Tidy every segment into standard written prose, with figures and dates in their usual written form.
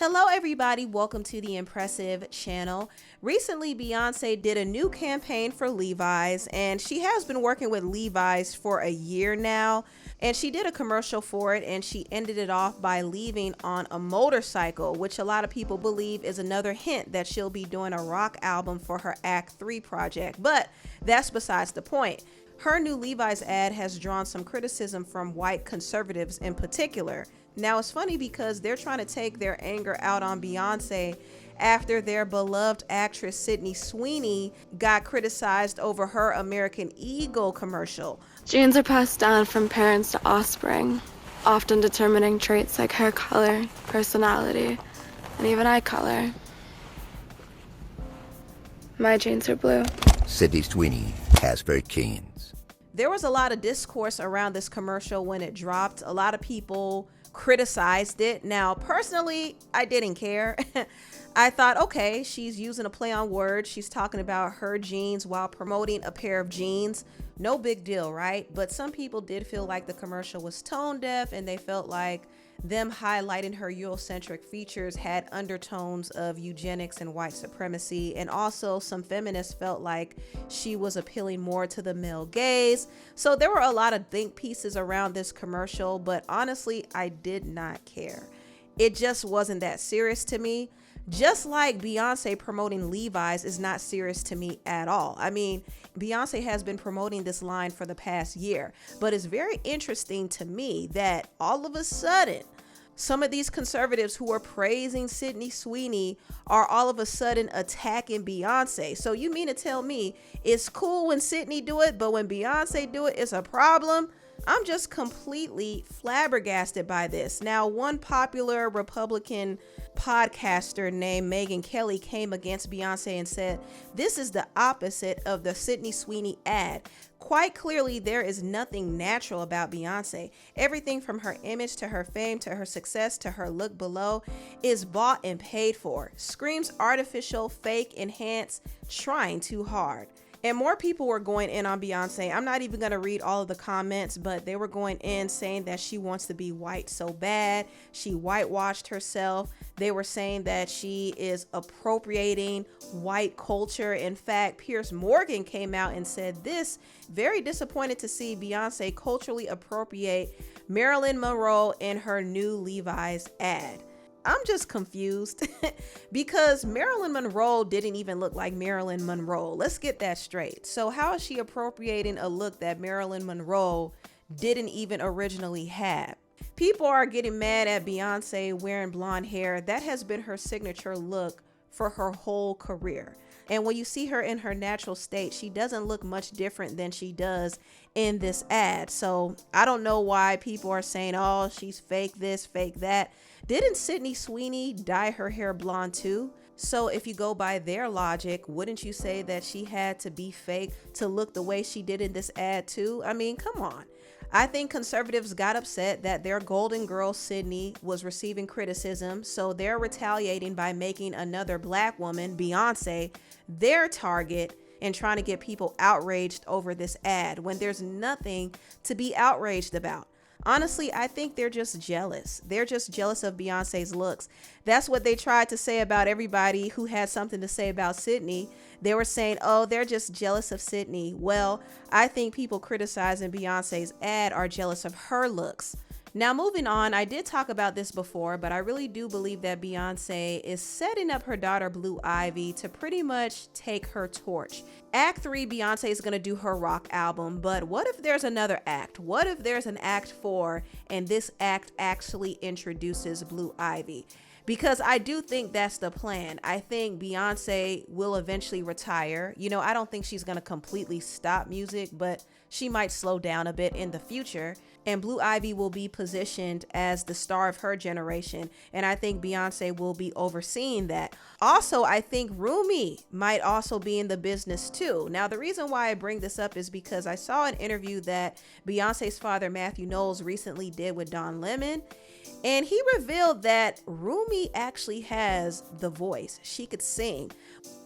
Hello everybody, welcome to the Empressive channel. Recently, Beyonce did a new campaign for Levi's, and she has been working with Levi's for a year now. And she did a commercial for it, and she ended it off by leaving on a motorcycle, which a lot of people believe is another hint that she'll be doing a rock album for her Act 3 project. But that's besides the point. Her new Levi's ad has drawn some criticism from white conservatives in particular. Now, it's funny because they're trying to take their anger out on Beyonce after their beloved actress Sydney Sweeney got criticized over her American Eagle commercial. Genes are passed down from parents to offspring, often determining traits like hair color, personality, and even eye color. My genes are blue. Sydney Sweeney has very genes. There was a lot of discourse around this commercial when it dropped. A lot of people criticized it. Now, personally, I didn't care. I thought, okay, she's using a play on words. She's talking about her jeans while promoting a pair of jeans. No big deal, right? But some people did feel like the commercial was tone deaf, and they felt like them highlighting her Eurocentric features had undertones of eugenics and white supremacy. And also some feminists felt like she was appealing more to the male gaze. So there were a lot of think pieces around this commercial, but honestly, I did not care. It just wasn't that serious to me. Just like Beyonce promoting Levi's is not serious to me at all. I mean, Beyonce has been promoting this line for the past year, but it's very interesting to me that all of a sudden, some of these conservatives who are praising Sydney Sweeney are all of a sudden attacking Beyonce. So you mean to tell me it's cool when Sydney do it, but when Beyonce do it, it's a problem? I'm just completely flabbergasted by this. Now, one popular Republican podcaster named Megyn Kelly came against Beyonce and said, this is the opposite of the Sydney Sweeney ad. Quite clearly, there is nothing natural about Beyonce. Everything from her image to her fame to her success to her look below is bought and paid for. Screams artificial, fake, enhanced, trying too hard. And more people were going in on Beyonce. I'm not even going to read all of the comments, but they were going in saying that she wants to be white so bad. She whitewashed herself. They were saying that she is appropriating white culture. In fact, Piers Morgan came out and said this, very disappointed to see Beyonce culturally appropriate Marilyn Monroe in her new Levi's ad. I'm just confused because Marilyn Monroe didn't even look like Marilyn Monroe. Let's get that straight. So how is she appropriating a look that Marilyn Monroe didn't even originally have? People are getting mad at Beyonce wearing blonde hair. That has been her signature look for her whole career. And when you see her in her natural state, she doesn't look much different than she does in this ad. So I don't know why people are saying, oh, she's fake this, fake that. Didn't Sydney Sweeney dye her hair blonde too? So if you go by their logic, wouldn't you say that she had to be fake to look the way she did in this ad too? I mean, come on. I think conservatives got upset that their golden girl Sydney was receiving criticism, so they're retaliating by making another black woman, Beyonce, their target and trying to get people outraged over this ad when there's nothing to be outraged about. Honestly, I think they're just jealous. They're just jealous of Beyonce's looks. That's what they tried to say about everybody who had something to say about Sydney. They were saying, oh, they're just jealous of Sydney. Well, I think people criticizing Beyonce's ad are jealous of her looks. Now, moving on, I did talk about this before, but I really do believe that Beyonce is setting up her daughter Blue Ivy to pretty much take her torch. Act 3, Beyonce is going to do her rock album, but what if there's another act? What if there's an Act 4 and this act actually introduces Blue Ivy? Because I do think that's the plan. I think Beyonce will eventually retire. You know, I don't think she's going to completely stop music, but she might slow down a bit in the future. And Blue Ivy will be positioned as the star of her generation. And I think Beyonce will be overseeing that. Also, I think Rumi might also be in the business too. Now, the reason why I bring this up is because I saw an interview that Beyonce's father, Matthew Knowles, recently did with Don Lemon. And he revealed that Rumi actually has the voice. She could sing.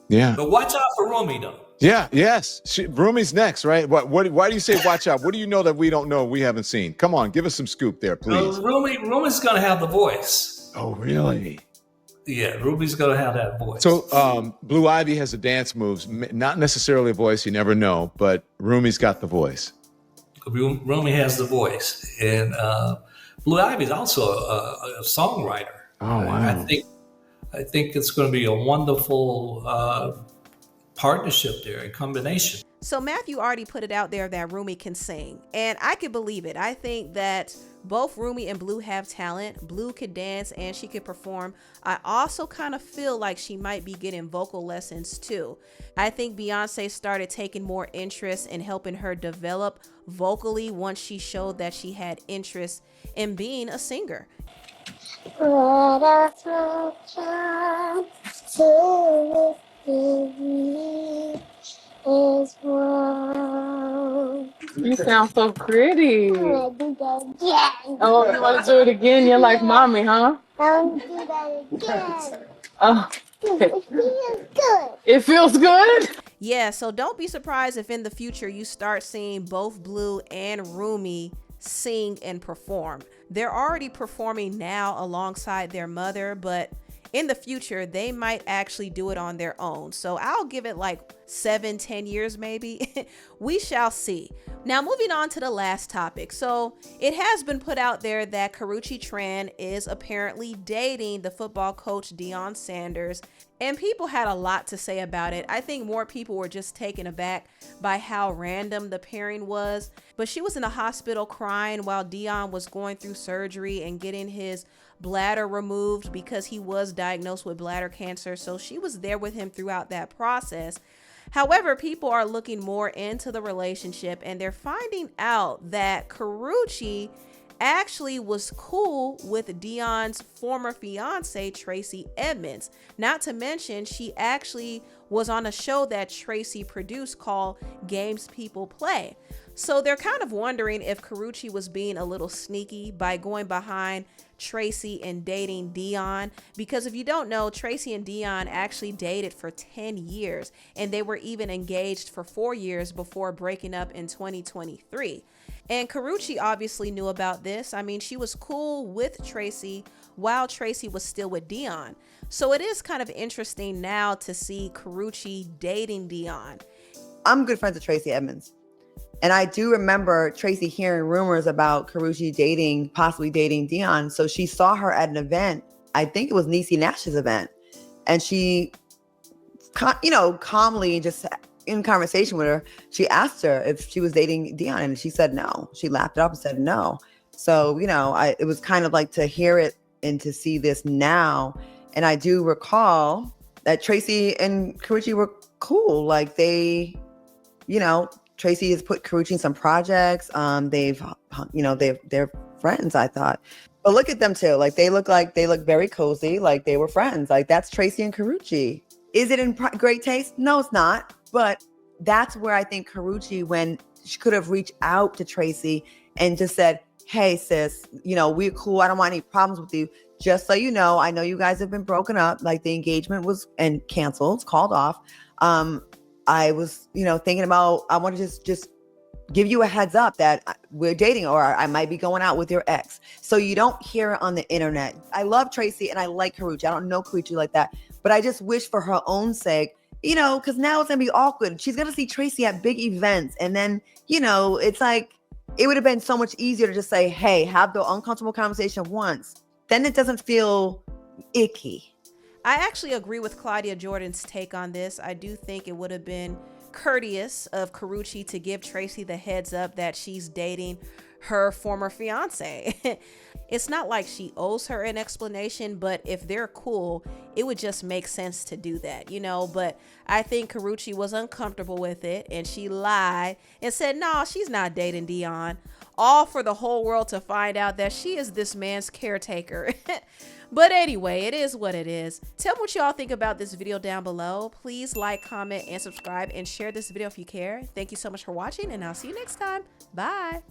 Yeah. But watch out for Rumi, though. Yeah. Yes. Rumi's next, right? Why do you say watch out? What do you know that we don't know, we haven't seen? Come on, give us some scoop there, please. Rumi's going to have the voice. Oh, really? Yeah, Ruby's gonna have that voice. So Blue Ivy has the dance moves, not necessarily a voice, you never know, but Rumi's got the voice. Rumi has the voice, and Blue Ivy is also a songwriter. Oh wow! I think it's going to be a wonderful partnership there, a combination. So Matthew already put it out there that Rumi can sing, and I could believe it. I think that both Rumi and Blue have talent. Blue could dance and she could perform. I also kind of feel like she might be getting vocal lessons too. I think Beyonce started taking more interest in helping her develop vocally once she showed that she had interest in being a singer. Let us return to is one. You sound so pretty. I want to do that again. Oh, you want to do it again? You're like mommy, huh? I want to do that again. Oh, It feels good. it feels good? Yeah, so don't be surprised if in the future you start seeing both Blue and Rumi sing and perform. They're already performing now alongside their mother, but in the future, they might actually do it on their own. So I'll give it like 7-10 years maybe. We shall see. Now moving on to the last topic. So it has been put out there that Karrueche Tran is apparently dating the football coach Deion Sanders, and people had a lot to say about it. I think more people were just taken aback by how random the pairing was. But she was in the hospital crying while Deion was going through surgery and getting his bladder removed because he was diagnosed with bladder cancer. So she was there with him throughout that process. However, people are looking more into the relationship and they're finding out that Karrueche actually was cool with Deion's former fiance, Tracey Edmonds. Not to mention, she actually was on a show that Tracey produced called Games People Play. So they're kind of wondering if Karrueche was being a little sneaky by going behind Tracey and dating Deion, because if you don't know, Tracey and Deion actually dated for 10 years and they were even engaged for 4 years before breaking up in 2023. And Karrueche obviously knew about this. I mean, she was cool with Tracey while Tracey was still with Deion. So it is kind of interesting now to see Karrueche dating Deion. I'm good friends with Tracey Edmonds. And I do remember Tracey hearing rumors about Karrueche possibly dating Deion. So she saw her at an event. I think it was Niecy Nash's event. And she, calmly, just in conversation with her, she asked her if she was dating Deion. And she said no. She laughed it up and said no. So, it was kind of like to hear it and to see this now. And I do recall that Tracey and Karrueche were cool. Like they, Tracey has put Karrueche in some projects. They're friends, I thought. But look at them too. Like they look very cozy. Like they were friends. Like that's Tracey and Karrueche. Is it in great taste? No, it's not. But that's where I think Karrueche, when she could have reached out to Tracey and just said, hey sis, we're cool. I don't want any problems with you. Just so you know, I know you guys have been broken up. Like the engagement was and canceled, called off. I was, thinking about, I want to just give you a heads up that we're dating or I might be going out with your ex. So you don't hear it on the internet. I love Tracey and I like Karrueche. I don't know Karrueche like that, but I just wish for her own sake, because now it's going to be awkward. She's going to see Tracey at big events. And then, it's like, it would have been so much easier to just say, hey, have the uncomfortable conversation once. Then it doesn't feel icky. I actually agree with Claudia Jordan's take on this. I do think it would have been courteous of Karrueche to give Tracey the heads up that she's dating her former fiance. It's not like she owes her an explanation, but if they're cool, it would just make sense to do that, But I think Karrueche was uncomfortable with it and she lied and said, no, she's not dating Deion. All for the whole world to find out that she is this man's caretaker. But anyway, it is what it is. Tell me what y'all think about this video down below. Please like, comment, and subscribe, and share this video if you care. Thank you so much for watching, and I'll see you next time. Bye.